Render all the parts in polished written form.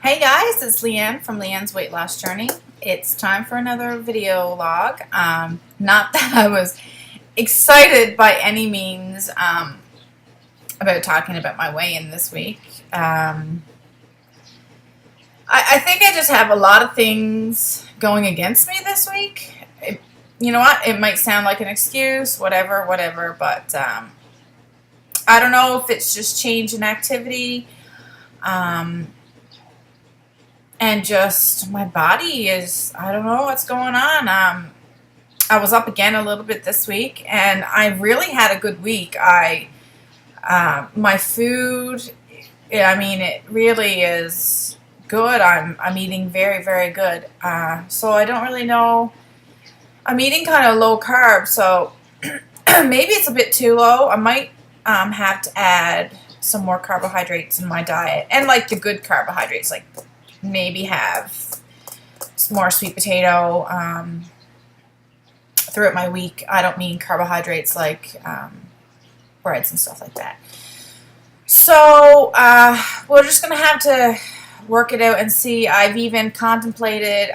Hey guys, it's Leanne from Leanne's Weight Loss Journey. It's time for another video log. Not that I was excited by any means about talking about my weigh-in this week. I think I just have a lot of things going against me this week. You know what? It might sound like an excuse, whatever, but I don't know if it's just change in activity. And just my body is, I don't know what's going on. I was up again a little bit this week, and I really had a good week. My food, it really is good. I'm eating very, very good. So I don't really know. I'm eating kind of low carb, so maybe it's a bit too low. I might have to add some more carbohydrates in my diet, and like the good carbohydrates, like maybe have more sweet potato throughout my week. I don't mean carbohydrates like breads and stuff like that. So we're just going to have to work it out and see. I've even contemplated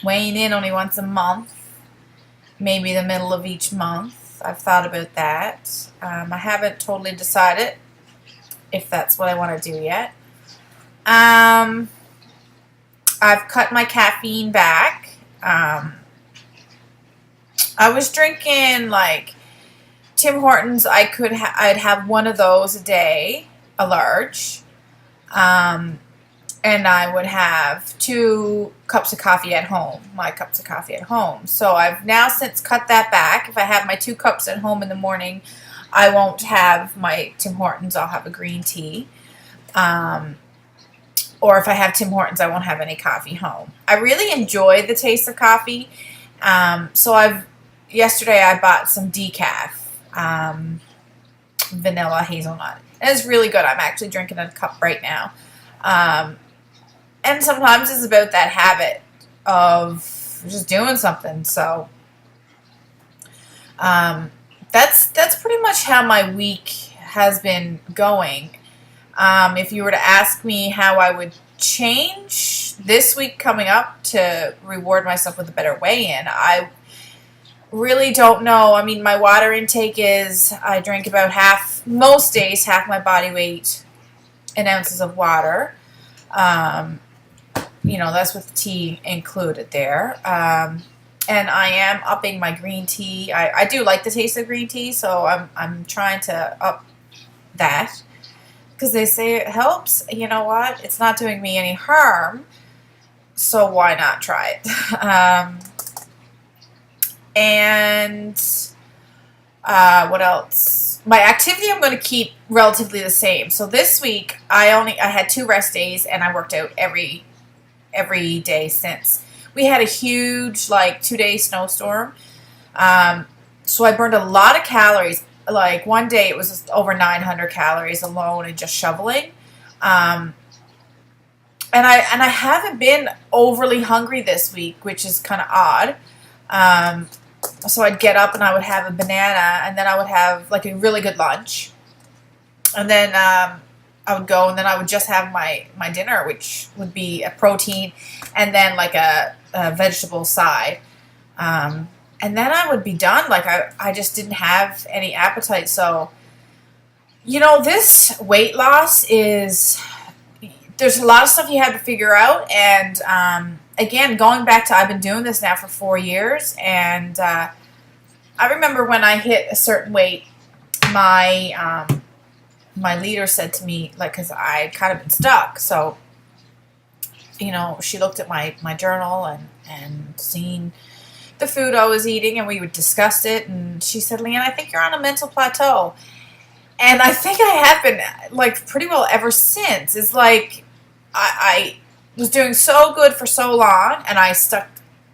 weighing in only once a month, maybe the middle of each month. I've thought about that. I haven't totally decided if that's what I want to do yet. I've cut my caffeine back. I was drinking like Tim Hortons. I'd have one of those a day, a large, and I would have 2 cups of coffee at home. My cups of coffee at home. So I've now since cut that back. If I have my 2 cups at home in the morning, I won't have my Tim Hortons. I'll have a green tea. Or if I have Tim Hortons, I won't have any coffee home. I really enjoy the taste of coffee. So yesterday I bought some decaf, vanilla hazelnut. And it's really good. I'm actually drinking a cup right now. And sometimes it's about that habit of just doing something. So that's pretty much how my week has been going. If you were to ask me how I would change this week coming up to reward myself with a better weigh-in, I really don't know. I mean, my water intake is, I drink about most days, half my body weight in ounces of water. That's with the tea included there. And I am upping my green tea. I do like the taste of green tea, so I'm trying to up that. Because they say it helps. You know what? It's not doing me any harm, so why not try it? What else? My activity I'm going to keep relatively the same. So this week I had 2 rest days, and I worked out every day since. We had a huge 2-day snowstorm, so I burned a lot of calories. Like one day it was just over 900 calories alone and just shoveling. And I haven't been overly hungry this week, which is kind of odd. So I'd get up and I would have a banana, and then I would have like a really good lunch. And then I would go, and then I would just have my dinner, which would be a protein and then like a vegetable side. And then I would be done. Like, I just didn't have any appetite. So, this weight loss there's a lot of stuff you have to figure out. And, again, going back to, I've been doing this now for 4 years. And I remember when I hit a certain weight, my leader said to me, because I had kind of been stuck. So, she looked at my journal and seen the food I was eating, and we would discuss it, and she said, Leanne, I think you're on a mental plateau. And I think I have been, pretty well ever since. It's like I was doing so good for so long, and I stuck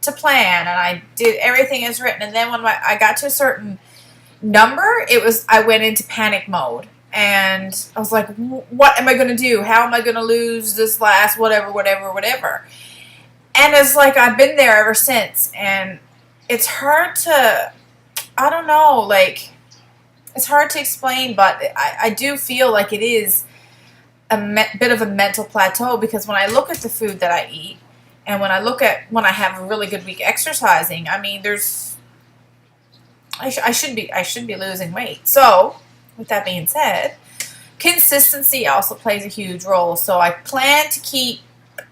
to plan, and I did everything as written, and then when I got to a certain number, I went into panic mode, and I was like, what am I going to do? How am I going to lose this last whatever? And it's like I've been there ever since, and it's hard to, I don't know, it's hard to explain, but I do feel like it is bit of a mental plateau, because when I look at the food that I eat, and when I have a really good week exercising, I mean, I should be losing weight. So, with that being said, consistency also plays a huge role. So I plan to keep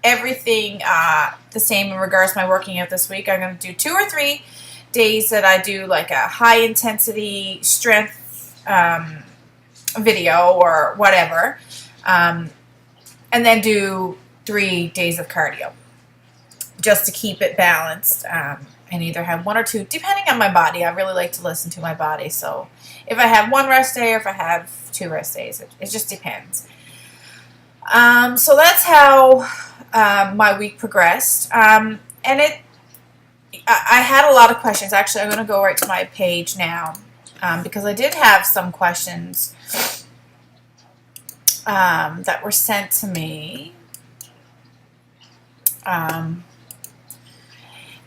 everything the same in regards to my working out this week. I'm going to do 2 or 3 days that I do like a high intensity strength video or whatever, and then do 3 days of cardio, just to keep it balanced, and either have 1 or 2, depending on my body. I really like to listen to my body. So if I have 1 rest day or if I have 2 rest days, it just depends. So that's how my week progressed. And I had a lot of questions. Actually, I'm going to go right to my page now, because I did have some questions that were sent to me.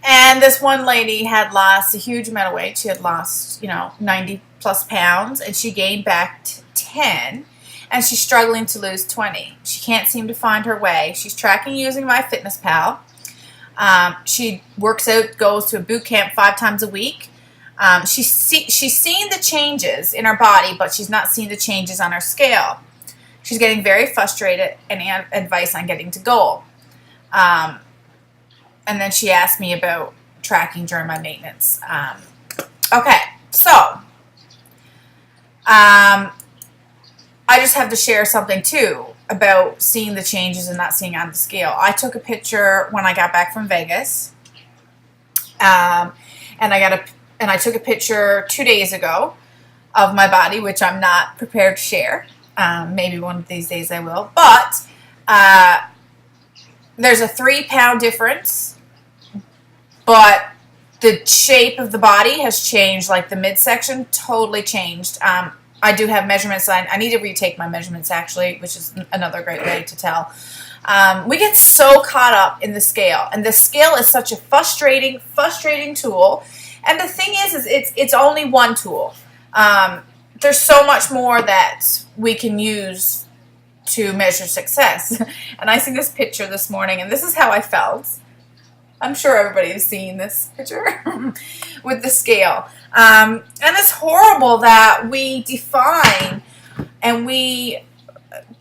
And this one lady had lost a huge amount of weight. She had lost, 90 plus pounds, and she gained back 10, and she's struggling to lose 20. She can't seem to find her way. She's tracking using MyFitnessPal. She works out, goes to a boot camp 5 times a week. She's seen the changes in her body, but she's not seen the changes on her scale. She's getting very frustrated and advice on getting to goal. And then she asked me about tracking during my maintenance. Okay, so I just have to share something too about seeing the changes and not seeing on the scale. I took a picture when I got back from Vegas, and I took a picture 2 days ago of my body, which I'm not prepared to share. Maybe one of these days I will, but there's a 3-pound difference. But the shape of the body has changed, like the midsection totally changed. I do have measurements. I need to retake my measurements, actually, which is another great way to tell. We get so caught up in the scale, and the scale is such a frustrating tool. And the thing is it's only one tool. There's so much more that we can use to measure success. And I seen this picture this morning, and this is how I felt. I'm sure everybody has seen this picture with the scale. And it's horrible that we define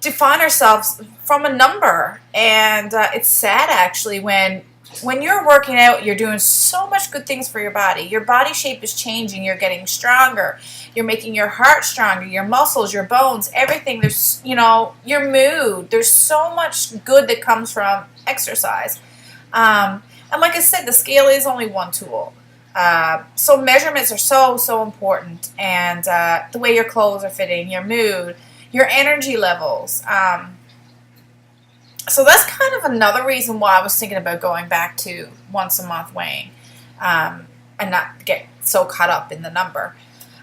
ourselves from a number. And it's sad, actually, when you're working out, you're doing so much good things for your body. Your body shape is changing. You're getting stronger. You're making your heart stronger, your muscles, your bones, everything. There's, your mood. There's so much good that comes from exercise. And like I said, the scale is only one tool. So measurements are so important. And the way your clothes are fitting, your mood, your energy levels. So that's kind of another reason why I was thinking about going back to once a month weighing, and not get so caught up in the number.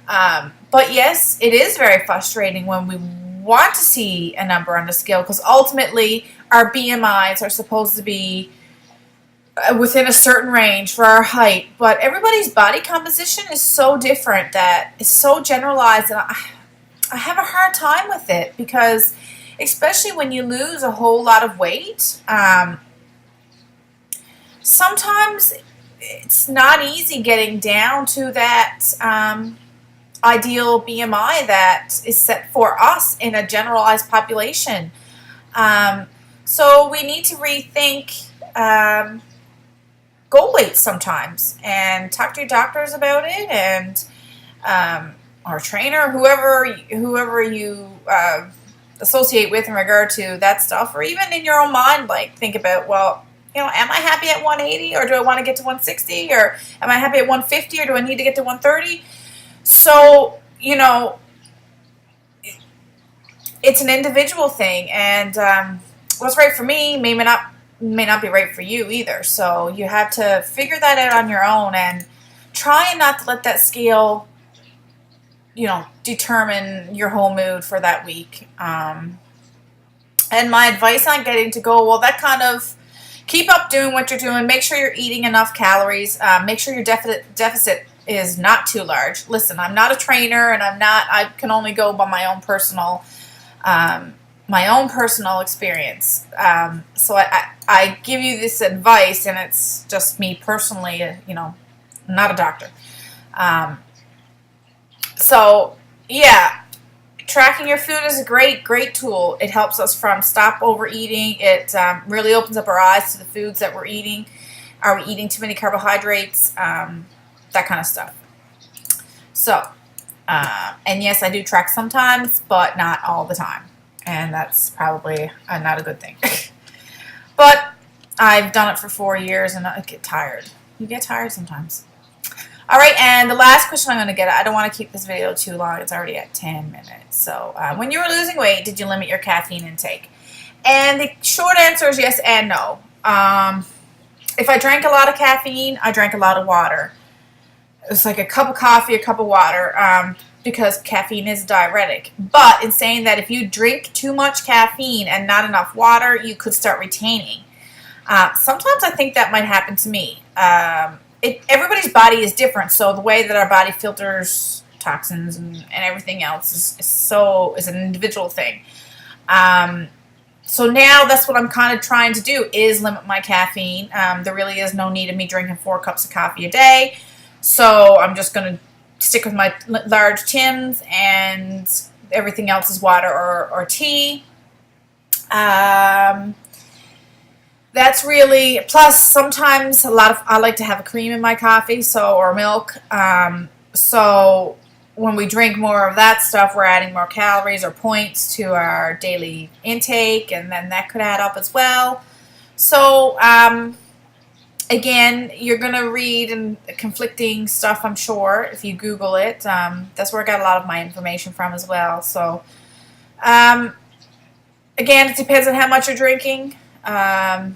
But yes, it is very frustrating when we want to see a number on the scale, because ultimately our BMIs are supposed to be within a certain range for our height, but everybody's body composition is so different that it's so generalized, and I have a hard time with it, because especially when you lose a whole lot of weight, sometimes it's not easy getting down to that ideal BMI that is set for us in a generalized population. So we need to rethink goal weights sometimes, and talk to your doctors about it, and or trainer, whoever you associate with in regard to that stuff, or even in your own mind, like think about, well, am I happy at 180, or do I want to get to 160, or am I happy at 150, or do I need to get to 130? So it's an individual thing, and what's right for me may not be right for you either. So you have to figure that out on your own, and try not to let that scale, determine your whole mood for that week. And my advice on getting to goal, well, that kind of keep up doing what you're doing. Make sure you're eating enough calories. Make sure your deficit is not too large. Listen, I'm not a trainer, and I can only go by my own personal my own personal experience. So I give you this advice, and it's just me personally, not a doctor. Um, so, yeah, tracking your food is a great tool. It helps us from stop overeating. It really opens up our eyes to the foods that we're eating. Are we eating too many carbohydrates? That kind of stuff. So, and yes, I do track sometimes, but not all the time. And that's probably not a good thing. But I've done it for 4 years, and I get tired. You get tired sometimes. All right, and the last question I'm going to get, I don't want to keep this video too long. It's already at 10 minutes. So when you were losing weight, did you limit your caffeine intake? And the short answer is yes and no. If I drank a lot of caffeine, I drank a lot of water. It's like a cup of coffee, a cup of water, because caffeine is diuretic. But in saying that, if you drink too much caffeine and not enough water, you could start retaining. Sometimes I think that might happen to me. Everybody's body is different, so the way that our body filters toxins and everything else is an individual thing. So now that's what I'm kind of trying to do, is limit my caffeine. There really is no need of me drinking 4 cups of coffee a day. So I'm just going to stick with my large Tims, and everything else is water or tea. That's really, plus sometimes I like to have a cream in my coffee, or milk. So when we drink more of that stuff, we're adding more calories or points to our daily intake, and then that could add up as well. So, again, you're going to read and conflicting stuff, I'm sure, if you Google it. That's where I got a lot of my information from as well. So, again, it depends on how much you're drinking. And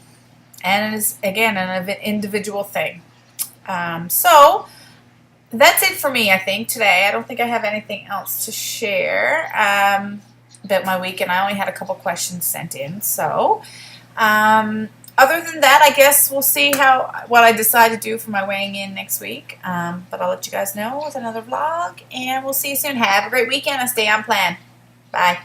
it is, again, an individual thing. So, that's it for me, I think, today. I don't think I have anything else to share about my week, and I only had a couple questions sent in. So, other than that, I guess we'll see what I decide to do for my weighing in next week. But I'll let you guys know with another vlog, and we'll see you soon. Have a great weekend and stay on plan. Bye.